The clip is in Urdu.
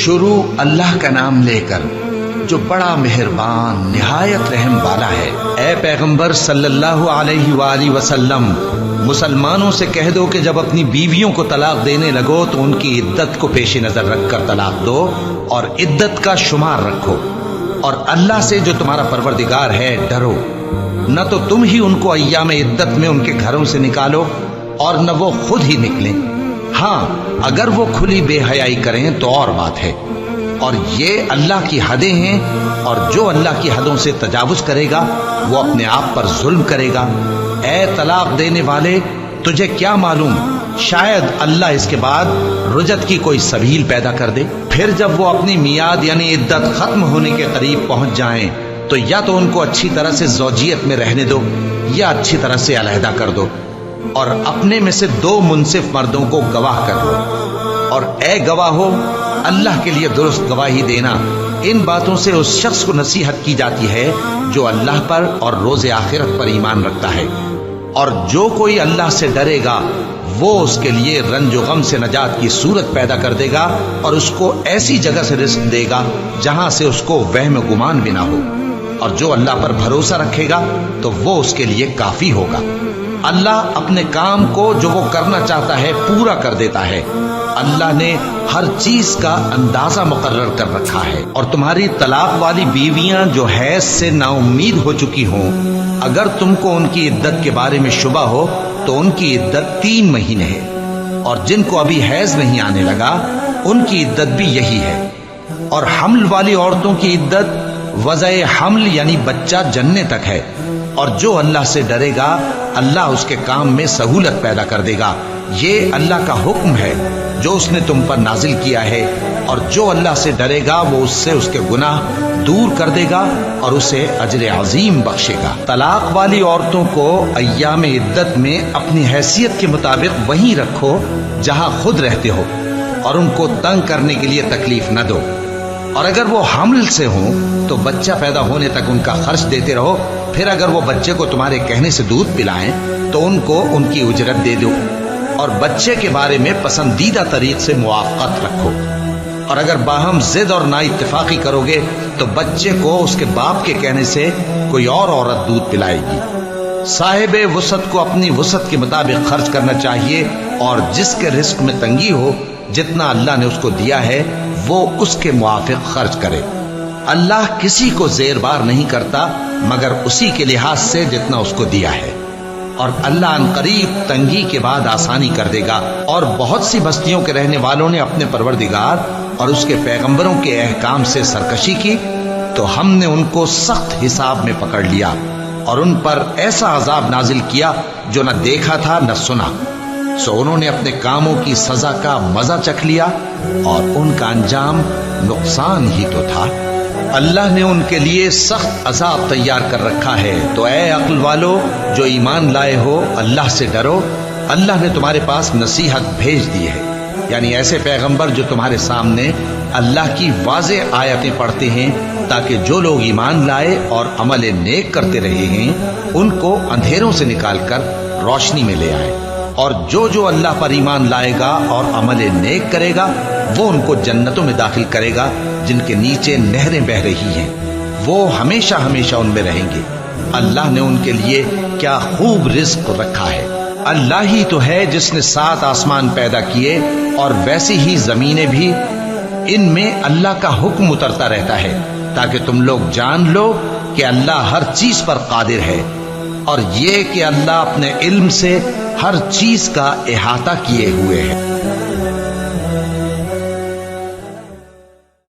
شروع اللہ کا نام لے کر جو بڑا مہربان نہایت رحم والا ہے۔ اے پیغمبر صلی اللہ علیہ وآلہ وسلم، مسلمانوں سے کہہ دو کہ جب اپنی بیویوں کو طلاق دینے لگو تو ان کی عدت کو پیش نظر رکھ کر طلاق دو اور عدت کا شمار رکھو، اور اللہ سے جو تمہارا پروردگار ہے ڈرو۔ نہ تو تم ہی ان کو ایام عدت میں ان کے گھروں سے نکالو اور نہ وہ خود ہی نکلیں، ہاں اگر وہ کھلی بے حیائی کریں تو اور بات ہے، اور یہ اللہ کی حدیں ہیں، اور جو اللہ کی حدوں سے تجاوز کرے گا وہ اپنے آپ پر ظلم کرے گا۔ اے طلاق دینے والے، تجھے کیا معلوم شاید اللہ اس کے بعد رجعت کی کوئی سبیل پیدا کر دے۔ پھر جب وہ اپنی میعاد یعنی عدت ختم ہونے کے قریب پہنچ جائیں تو یا تو ان کو اچھی طرح سے زوجیت میں رہنے دو یا اچھی طرح سے علیحدہ کر دو، اور اپنے میں سے 2 منصف مردوں کو گواہ کر لو، اور اے گواہو اللہ کے لیے درست گواہی دینا۔ ان باتوں سے اس شخص کو نصیحت کی جاتی ہے جو اللہ پر اور روز آخرت پر ایمان رکھتا ہے، اور جو کوئی اللہ سے ڈرے گا وہ اس کے لیے رنج و غم سے نجات کی صورت پیدا کر دے گا، اور اس کو ایسی جگہ سے رزق دے گا جہاں سے اس کو وہم گمان بھی نہ ہو، اور جو اللہ پر بھروسہ رکھے گا تو وہ اس کے لیے کافی ہوگا۔ اللہ اپنے کام کو جو وہ کرنا چاہتا ہے پورا کر دیتا ہے۔ اللہ نے ہر چیز کا اندازہ مقرر کر رکھا ہے۔ اور تمہاری طلاق والی بیویاں جو حیض سے نا امید ہو چکی ہوں، اگر تم کو ان کی عدت کے بارے میں شبہ ہو تو ان کی عدت 3 مہینے ہے، اور جن کو ابھی حیض نہیں آنے لگا ان کی عدت بھی یہی ہے۔ اور حمل والی عورتوں کی عدت وضع حمل یعنی بچہ جننے تک ہے، اور جو اللہ سے ڈرے گا اللہ اس کے کام میں سہولت پیدا کر دے گا۔ یہ اللہ کا حکم ہے جو اس نے تم پر نازل کیا ہے، اور جو اللہ سے ڈرے گا وہ اس سے اس کے گناہ دور کر دے گا اور اسے اجر عظیم بخشے گا۔ طلاق والی عورتوں کو ایام عدت میں اپنی حیثیت کے مطابق وہیں رکھو جہاں خود رہتے ہو، اور ان کو تنگ کرنے کے لیے تکلیف نہ دو، اور اگر وہ حمل سے ہوں تو بچہ پیدا ہونے تک ان کا خرچ دیتے رہو، پھر اگر وہ بچے کو تمہارے کہنے سے دودھ پلائیں تو ان کو ان کی اجرت دے دو، اور بچے کے بارے میں پسندیدہ طریق سے موافقت رکھو، اور اگر باہم ضد اور نا اتفاقی کرو گے تو بچے کو اس کے باپ کے کہنے سے کوئی اور عورت دودھ پلائے گی۔ صاحب وسعت کو اپنی وسعت کے مطابق خرچ کرنا چاہیے، اور جس کے رزق میں تنگی ہو جتنا اللہ نے اس کو دیا ہے وہ اس کے موافق خرچ کرے۔ اللہ کسی کو زیر بار نہیں کرتا مگر اسی کے لحاظ سے جتنا اس کو دیا ہے، اور اللہ ان قریب تنگی کے بعد آسانی کر دے گا۔ اور بہت سی بستیوں کے رہنے والوں نے اپنے پروردگار اور اس کے پیغمبروں کے احکام سے سرکشی کی تو ہم نے ان کو سخت حساب میں پکڑ لیا، اور ان پر ایسا عذاب نازل کیا جو نہ دیکھا تھا نہ سنا، سو انہوں نے اپنے کاموں کی سزا کا مزہ چکھ لیا، اور ان کا انجام نقصان ہی تو تھا۔ اللہ نے ان کے لیے سخت عذاب تیار کر رکھا ہے، تو اے عقل والو جو ایمان لائے ہو اللہ سے ڈرو۔ اللہ نے تمہارے پاس نصیحت بھیج دی ہے، یعنی ایسے پیغمبر جو تمہارے سامنے اللہ کی واضح آیتیں پڑھتے ہیں تاکہ جو لوگ ایمان لائے اور عمل نیک کرتے رہے ہیں ان کو اندھیروں سے نکال کر روشنی میں لے آئے، اور جو اللہ پر ایمان لائے گا اور عمل نیک کرے گا وہ ان کو جنتوں میں داخل کرے گا جن کے نیچے نہریں بہ رہی ہیں، وہ ہمیشہ ہمیشہ ان میں رہیں گے۔ اللہ نے ان کے لیے کیا خوب رزق رکھا ہے۔ اللہ ہی تو ہے جس نے 7 آسمان پیدا کیے اور ویسی ہی زمینیں بھی، ان میں اللہ کا حکم اترتا رہتا ہے تاکہ تم لوگ جان لو کہ اللہ ہر چیز پر قادر ہے، اور یہ کہ اللہ اپنے علم سے ہر چیز کا احاطہ کیے ہوئے ہے۔